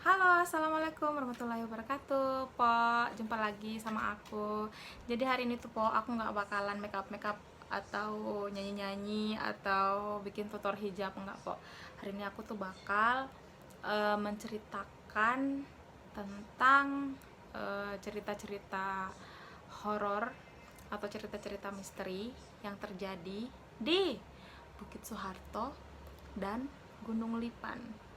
Halo, assalamualaikum warahmatullahi wabarakatuh, Po. Jumpa lagi sama aku. Jadi hari ini tuh, Po, aku nggak bakalan make up atau nyanyi-nyanyi atau bikin tutor hijab, nggak, Po. Hari ini aku tuh bakal menceritakan tentang cerita-cerita horor atau cerita-cerita misteri yang terjadi di Bukit Soeharto dan Gunung Lipan.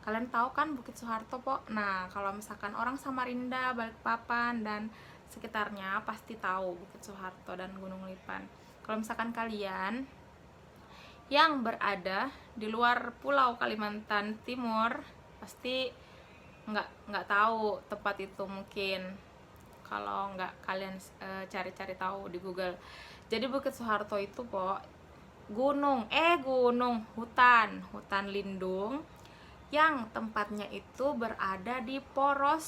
Kalian tahu kan Bukit Soeharto, Po? Nah, kalau misalkan orang Samarinda, Balikpapan, dan sekitarnya pasti tahu Bukit Soeharto dan Gunung Lipan. Kalau misalkan kalian yang berada di luar Pulau Kalimantan Timur, pasti nggak tahu tempat itu mungkin. Kalau nggak kalian cari-cari tahu di Google. Jadi Bukit Soeharto itu, Po, hutan lindung yang tempatnya itu berada di poros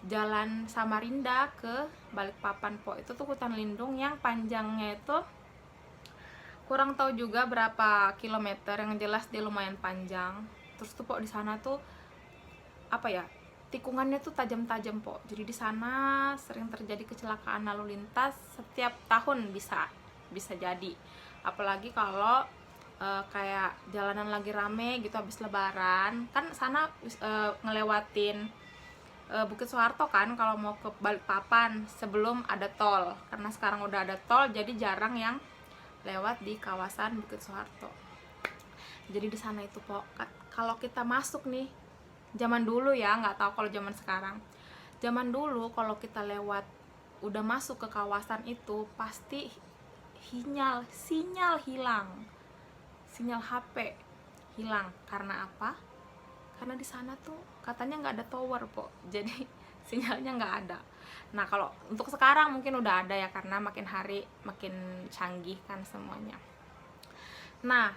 jalan Samarinda ke Balikpapan, Po. Itu tuh hutan lindung yang panjangnya itu kurang tahu juga berapa kilometer, yang jelas dia lumayan panjang. Terus tuh, Po, di sana tuh apa ya, tikungannya tuh tajam-tajam, Po. Jadi di sana sering terjadi kecelakaan lalu lintas setiap tahun, bisa jadi. Apalagi kalau kayak jalanan lagi rame gitu habis lebaran, kan sana ngelewatin Bukit Soeharto kan kalau mau ke Balikpapan sebelum ada tol. Karena sekarang udah ada tol, jadi jarang yang lewat di kawasan Bukit Soeharto. Jadi di sana itu, Po, kalau kita masuk nih, zaman dulu ya, nggak tahu kalau zaman sekarang. Zaman dulu kalau kita lewat udah masuk ke kawasan itu pasti sinyal hilang, sinyal HP hilang. Karena apa? Karena di sana tuh katanya nggak ada tower, Po. Jadi sinyalnya nggak ada. Nah, kalau untuk sekarang mungkin udah ada ya, karena makin hari makin canggih kan semuanya. Nah,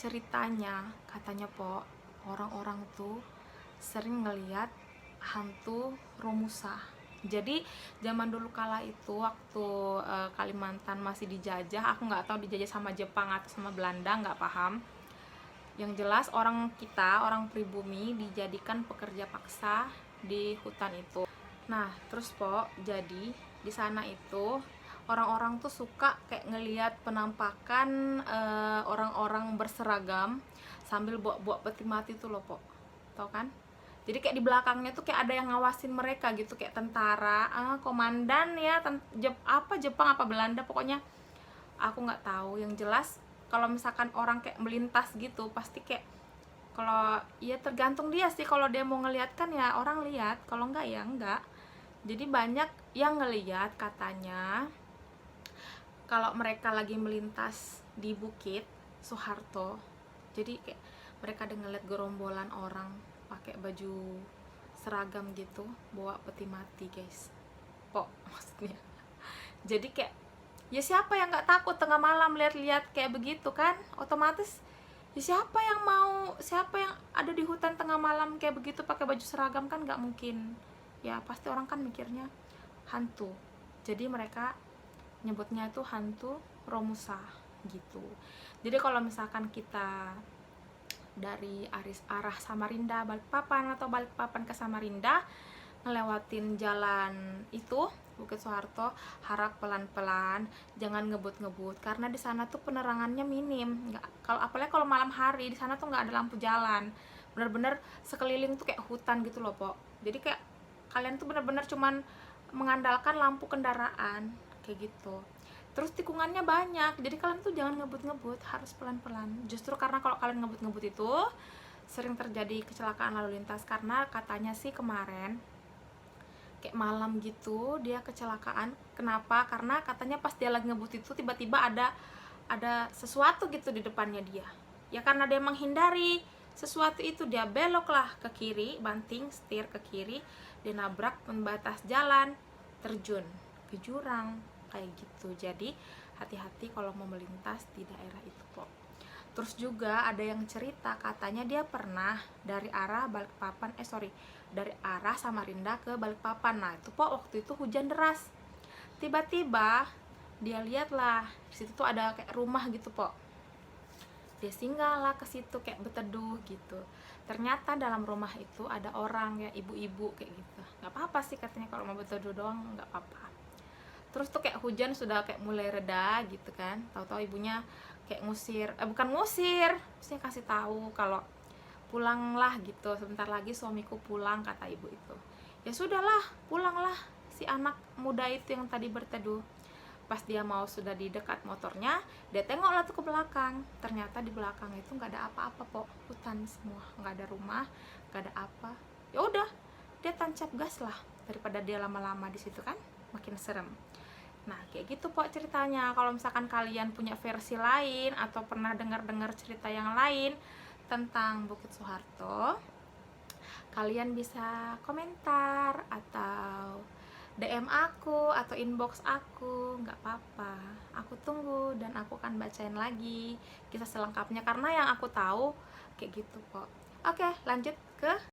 ceritanya katanya, Po, orang-orang tuh sering ngeliat hantu Romusa. Jadi zaman dulu kala itu waktu Kalimantan masih dijajah, aku nggak tahu dijajah sama Jepang atau sama Belanda, nggak paham. Yang jelas orang pribumi dijadikan pekerja paksa di hutan itu. Nah, terus, Po, jadi di sana itu orang-orang tuh suka kayak ngelihat penampakan orang-orang berseragam sambil bawa peti mati tuh loh, Po. Tau kan? Jadi kayak di belakangnya tuh kayak ada yang ngawasin mereka gitu, kayak tentara, komandan ya, Jepang apa Belanda, pokoknya aku nggak tahu. Yang jelas kalau misalkan orang kayak melintas gitu pasti kayak, kalau ya tergantung dia sih, kalau dia mau ngeliat kan ya orang lihat, kalau enggak ya enggak. Jadi banyak yang ngeliat katanya kalau mereka lagi melintas di Bukit Soeharto. Jadi kayak mereka ada ngeliat gerombolan orang pakai baju seragam gitu, bawa peti mati, guys. Kok maksudnya? Jadi kayak, ya siapa yang nggak takut tengah malam lihat-lihat kayak begitu kan? Otomatis ya siapa yang ada di hutan tengah malam kayak begitu pakai baju seragam, kan nggak mungkin. Ya pasti orang kan mikirnya hantu. Jadi mereka nyebutnya itu hantu Romusa gitu. Jadi kalau misalkan kita dari arah Samarinda Balikpapan atau Balikpapan ke Samarinda ngelewatin jalan itu Bukit Soeharto, harap pelan-pelan, jangan ngebut-ngebut karena di sana tuh penerangannya minim. Apalagi kalau malam hari di sana tuh nggak ada lampu jalan, bener-bener sekeliling tuh kayak hutan gitu loh, Po. Jadi kayak kalian tuh bener-bener cuman mengandalkan lampu kendaraan kayak gitu. Terus tikungannya banyak, jadi kalian tuh jangan ngebut-ngebut, harus pelan-pelan. Justru karena kalau kalian ngebut-ngebut itu sering terjadi kecelakaan lalu lintas. Karena katanya sih kemarin kayak malam gitu dia kecelakaan. Kenapa? Karena katanya pas dia lagi ngebut itu tiba-tiba ada sesuatu gitu di depannya dia. Ya karena dia menghindari sesuatu itu, dia beloklah ke kiri, banting setir ke kiri, dia nabrak pembatas jalan, terjun ke jurang kayak gitu. Jadi hati-hati kalau mau melintas di daerah itu, Po. Terus juga ada yang cerita katanya dia pernah dari arah dari arah Samarinda ke Balikpapan. Nah itu, Po, waktu itu hujan deras. Tiba-tiba dia lihatlah di situ tuh ada kayak rumah gitu, Po. Dia singgahlah ke situ kayak berteduh gitu. Ternyata dalam rumah itu ada orang ya, ibu-ibu kayak gitu. Nggak apa-apa sih katanya kalau mau berteduh doang, nggak apa-apa. Terus tuh kayak hujan sudah kayak mulai reda gitu kan, tahu-tahu ibunya kayak ngusir, bukan ngusir, maksudnya kasih tahu kalau pulanglah gitu, sebentar lagi suamiku pulang, kata ibu itu. Ya sudahlah, pulanglah si anak muda itu yang tadi berteduh. Pas dia mau sudah di dekat motornya, dia tengoklah tuh ke belakang. Ternyata di belakang itu nggak ada apa-apa, kok hutan semua, nggak ada rumah, nggak ada apa. Ya udah, dia tancap gas lah, daripada dia lama-lama di situ kan makin serem. Nah kayak gitu pok ceritanya. Kalau misalkan kalian punya versi lain atau pernah dengar-dengar cerita yang lain tentang Bukit Soeharto, kalian bisa komentar atau DM aku atau inbox aku, nggak apa-apa. Aku tunggu dan aku akan bacain lagi kisah selengkapnya karena yang aku tahu kayak gitu kok. Oke, lanjut ke